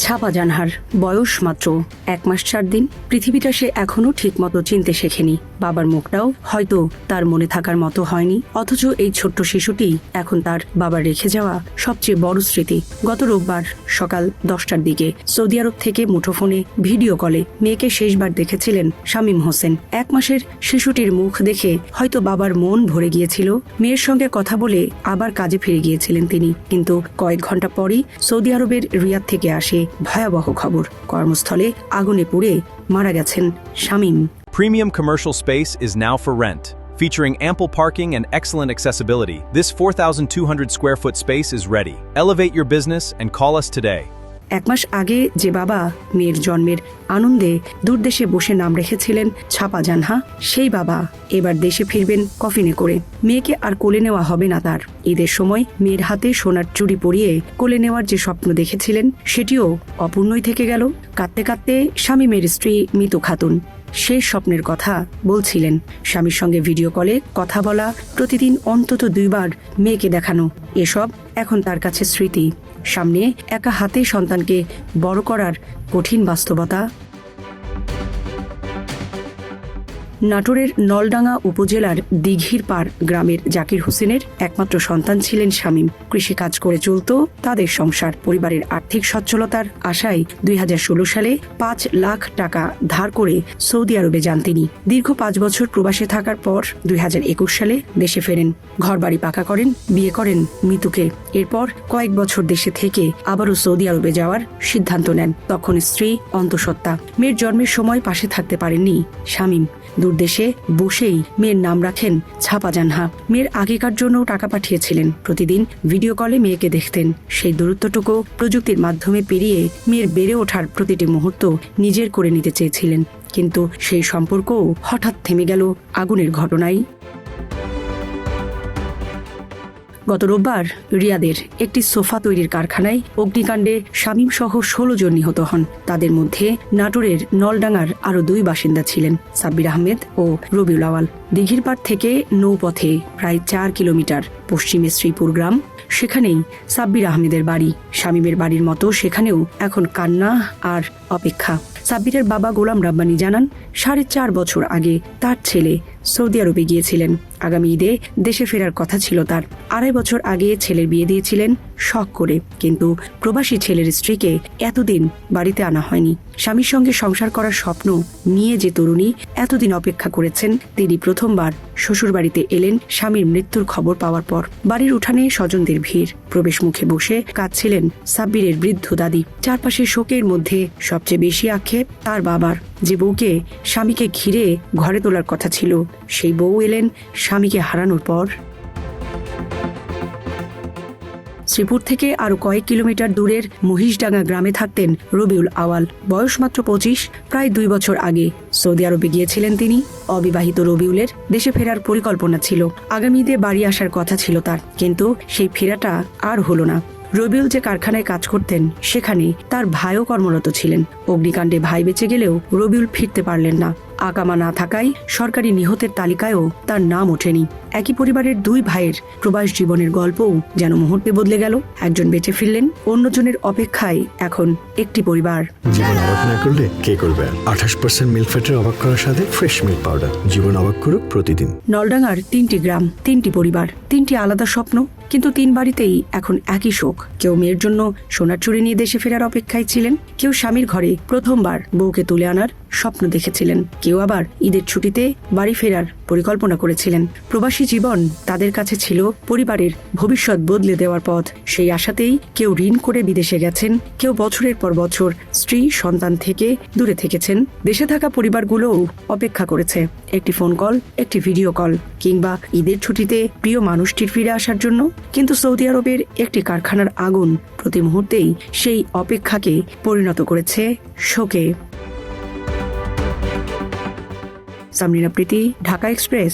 ছাপা জানহার বয়স মাত্র 1 মাস 4 দিন। পৃথিবীটা সে এখনো ঠিকমতো চিনতে শেখেনি। বাবার মুখটাও হয়তো তার মনে থাকার মতো হয়নি। অথচ এই ছোট্ট শিশুটি এখন তার বাবার রেখে যাওয়া সবচেয়ে বড় স্মৃতি। গত রোববার সকাল 10টার দিকে সৌদি আরব থেকে মুঠোফোনে ভিডিও কলে মেয়েকে শেষবার দেখেছিলেন শামীম হোসেন। 1 মাসের শিশুটির মুখ দেখে হয়তো বাবার মন ভরে গিয়েছিল। মেয়ের সঙ্গে কথা বলে আবার কাজে ফিরে গিয়েছিলেন তিনি। কিন্তু কয়েক ঘন্টা পরই সৌদি আরবের রিয়াদ থেকে আসে ভয়াবহ খবর। কর্মস্থলে আগুনে পুড়ে মারা গেছেন Shamim. Premium commercial space is now for rent. Featuring ample parking and excellent accessibility, this 4,200 square foot space is ready. Elevate your business and call us today. 1 মাস আগে যে বাবা মেয়ের জন্মের আনন্দে দূরদেশে বসে নাম রেখেছিলেন ছাপা জানহা, সেই বাবা এবার দেশে ফিরবেন কফিনে করে। মেয়েকে আর কোলে নেওয়া হবে না তার। ঈদের সময় মেয়ের হাতে সোনার চুড়ি পরিয়ে কোলে নেওয়ার যে স্বপ্ন দেখেছিলেন সেটিও অপূর্ণই থেকে গেল। কাঁদতে কাঁদতে শামীমের স্ত্রী মিতু খাতুন শেষ স্বপ্নের কথা বলছিলেন। স্বামীর সঙ্গে ভিডিও কলে কথা বলা, প্রতিদিন অন্তত 2 বার মেয়েকে দেখানো, এসব এখন তার কাছে স্মৃতি। সামনে একা হাতে সন্তানকে বড় করার কঠিন বাস্তবতা। নাটোরের নলডাঙ্গা উপজেলার দিঘির পাড় গ্রামের জাকির হোসেনের একমাত্র সন্তান ছিলেন শামীম। কৃষিকাজ করে চলত তাদের সংসার। পরিবারের আর্থিক সচ্ছলতার আশায় 2016 সালে 5 লাখ টাকা ধার করে সৌদি আরবে যান তিনি। দীর্ঘ 5 বছর প্রবাসে থাকার পর 2021 সালে দেশে ফেরেন। ঘরবাড়ি পাকা করেন, বিয়ে করেন মিতুকে। এরপর কয়েক বছর দেশে থেকে আবারও সৌদি আরবে যাওয়ার সিদ্ধান্ত নেন। তখন স্ত্রী অন্তঃসত্ত্বা। মেয়ের জন্মের সময় পাশে থাকতে পারেননি শামীম। দূরদেশে বসেই মেয়ের নাম রাখেন ছাপা জানহা। মেয়ের আগেকার জন্য টাকা পাঠিয়েছিলেন। প্রতিদিন ভিডিও কলে মেয়েকে দেখতেন। সেই দূরত্বটুকু প্রযুক্তির মাধ্যমে পেরিয়ে মেয়ের বেড়ে ওঠার প্রতিটি মুহূর্ত নিজের করে নিতে চেয়েছিলেন। কিন্তু সেই সম্পর্কও হঠাৎ থেমে গেল আগুনের ঘটনায়। গত রোববার রিয়াদের একটি সোফা তৈরির কারখানায় অগ্নিকাণ্ডে শামীম সহ 16 জন নিহত হন। তাদের মধ্যে নাটোরের নলডাঙ্গার আরও 2 বাসিন্দা ছিলেন, সাব্বির আহমেদ ও রবিউল আওয়াল। দিঘির পাড় থেকে নৌপথে প্রায় 4 কিলোমিটার পশ্চিমে শ্রীপুর গ্রাম। সেখানেই সাব্বির আহমেদের বাড়ি। শামীমের বাড়ির মতো সেখানেও এখন কান্না আর অপেক্ষা। সাব্বিরের বাবা গোলাম রাব্বানী জানান, 4.5 বছর আগে তার ছেলে সৌদি আরবে গিয়েছিলেন। আগামী ঈদে দেশে ফেরার কথা ছিল তার। 2.5 বছর আগে ছেলের বিয়ে দিয়েছিলেন শখ করে। কিন্তু প্রবাসী ছেলের স্ত্রীকে এতদিন বাড়িতে আনা হয়নি। স্বামীর সঙ্গে সংসার করার স্বপ্ন নিয়ে যে তরুণী এতদিন অপেক্ষা করেছেন, তিনি প্রথমবার শ্বশুর বাড়িতে এলেন স্বামীর মৃত্যুর খবর পাওয়ার পর। বাড়ির উঠানে স্বজনদের ভিড়। প্রবেশ মুখে বসে কাঁদছিলেন সাব্বিরের বৃদ্ধ দাদি। চারপাশে শোকের মধ্যে সবচেয়ে বেশি আক্ষেপ তার বাবার। যে বউকে স্বামীকে ঘিরে ঘরে তোলার কথা ছিল, সেই বউ এলেন স্বামীকে হারানোর পর। শ্রীপুর থেকে আরো কয়েক কিলোমিটার দূরের মহিষডাঙ্গা গ্রামে থাকতেন রবিউল আওয়াল। বয়স মাত্র 25। প্রায় 2 বছর আগে সৌদি আরবে গিয়েছিলেন তিনি। অবিবাহিত রবিউলের দেশে ফেরার পরিকল্পনা ছিল। আগামী ঈদে বাড়ি আসার কথা ছিল তার, কিন্তু সেই ফেরাটা আর হলো না। রবিউল যে কারখানায় কাজ করতেন সেখানে তার ভাইও কর্মরত ছিলেন। অগ্নিকাণ্ডে ভাই বেঁচে গেলেও রবিউল ফিরতে পারলেন না। আকামা না থাকায় সরকারি নিহতের তালিকায়ও তার নাম ওঠেনি। একই পরিবারের 2 ভাইয়ের প্রবাস জীবনের গল্পও যেন মুহূর্তে বদলে গেল। একজন বেঁচে ফিরলেন, অন্যজনের অপেক্ষায় এখন একটি পরিবার। জীবন অবাক না করলে কে করবে? 28% মিল্ক ফ্যাটের অবাক করার সাথে ফ্রেশ মিল্ক পাউডার। জীবন অবাক করুক প্রতিদিন। নলডাঙ্গার 3টি গ্রাম, 3টি পরিবার, 3টি আলাদা স্বপ্ন, কিন্তু 3 বাড়িতেই এখন একই শোক। কেউ মেয়ের জন্য সোনার চুড়ি নিয়ে দেশে ফেরার অপেক্ষায় ছিলেন, কেউ স্বামীর ঘরে প্রথমবার বউকে তুলে আনার স্বপ্ন দেখেছিলেন, কেউ আবার ঈদের ছুটিতে বাড়ি ফেরার পরিকল্পনা করেছিলেন। প্রবাসী জীবন তাদের কাছে ছিল পরিবারের ভবিষ্যৎ বদলে দেওয়ার পথ। সেই আশাতেই কেউ ঋণ করে বিদেশে গেছেন, কেউ বছরের পর বছর স্ত্রী সন্তান থেকে দূরে থেকেছেন। দেশে থাকা পরিবারগুলোও অপেক্ষা করেছে একটি ফোন কল, একটি ভিডিও কল, কিংবা ঈদের ছুটিতে প্রিয় মানুষটির ফিরে আসার জন্য। কিন্তু সৌদি আরবের একটি কারখানার আগুন প্রতি মুহূর্তেই সেই অপেক্ষাকে পরিণত করেছে শোকে। সামরিনা প্রীতি, ঢাকা এক্সপ্রেস।